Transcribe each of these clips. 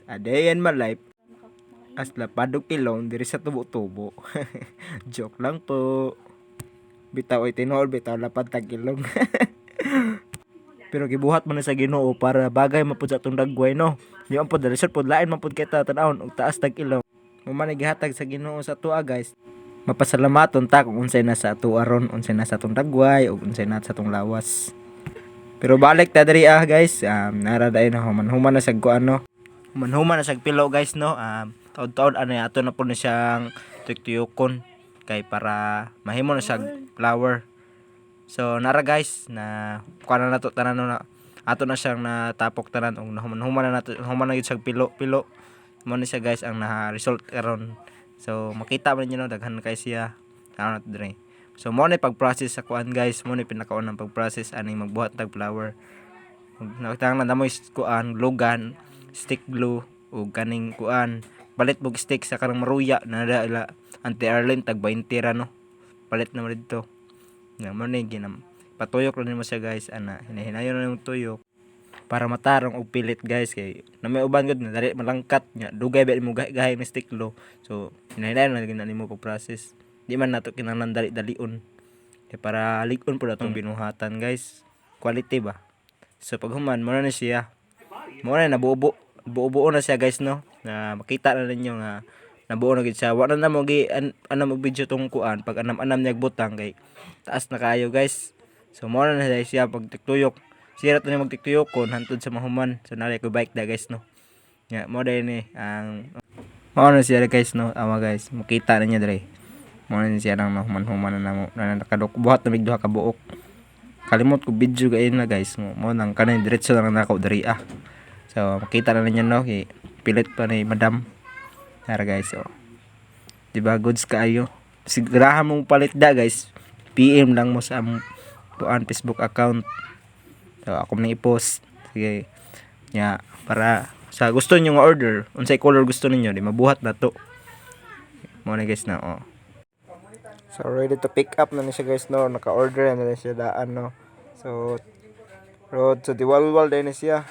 A day in my life as lapadog ilong diri sa tubo-tubo. Joke lang po. Bitaw ay tinol, bitaw lapad tag ilong. Pero gibuhat man na sa Ginoo para bagay mapud sa atong dagway no. Di man pud result pud lain man pud kita tan-awon og taas tag ilong. Mo man gihatag sa Ginoo sa tuwa guys. Mapasalamaton ta kung unsay na sa ato aron, unsay na sa atong dagway ug unsay na sa atong lawas. Pero balik ta diri guys, nara dayon na human na sa kuan no. Human na sa pilo guys no. Taod-taod ano ato na po na siyang tuyok-tuyokon kay para mahimo na siya flower. So nara guys na kuan na nato tanan na ato na siyang natapok tanan og human na nato human na gyud siya pilo-pilo. Mo ni siya guys ang na-result karon. So makita man niyo no daghan kay siya ano nato dire. So mo ni pag-process sa kuan guys, mo ni pinakaunang pag-process ani magbuhat tag flower. Nakitang na mo kuan lugan, stick glue ug kaning kuan palit bug stick sa karang maruya na dala anti-airline tag 20 ra no. Palit na mo dito. Nga mo ni ginam. Patuyok lang nimo siya guys ana hinahinayon na yung tuyok para matarong og pilit guys kay na may uban gud na dali malangkat nya dugay ba mo gahay ni stick glue. So hinahinayon na nimo pag process. Di man nato kinahanglan dali-dalion. Kay para lig-on pud atong binuhatan guys. Quality ba. So pag human mo na siya. Mo na buo na siya guys no. Na makita na ninyo nga nabuo na gid siya. Wa na mo gi anam og video tong kuan pag anam niya butang kay taas na kayo guys. So mo na siya pag tiktuyok. Sirat na magtiktuyok kon hantud sa mahuman. So nalay ko bike da guys no. Ya mo day ni ang mo na siya guys no. Ama guys, makita na niya dire. Mo na siya nang mahuman-human na namo na nakadok buhat na mig duha ka buok. Kalimot ko video gayon na guys mo nang kanay diretso lang nako diri So makita na niya no kay pilit pa ni madam. Tara guys oh. Diba goods kaayo. Sigurahan mong palit da guys. PM lang mo sa among Facebook account. So ako na i-post. Sige. Nya para sa gusto niyo nga order, unsay color gusto niyo, di mabuhat na to. Mo na guys na oh. So ready to pick up na ni siya guys no. Naka-order na siya daan no. So road to Diwalwal din siya.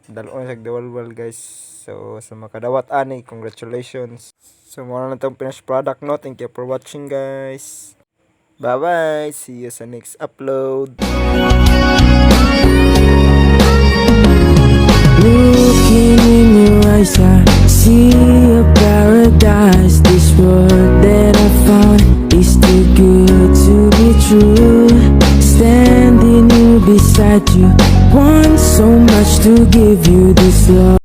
Dalon sa Diwalwal guys. So sa makadawat ani, congratulations. So muna na itong finished product no. Thank you for watching guys. Bye bye. See you sa next upload. Looking in your eyes, I see a paradise. This world that I found is too good to be true. Standing here beside you, want so much to give you this love.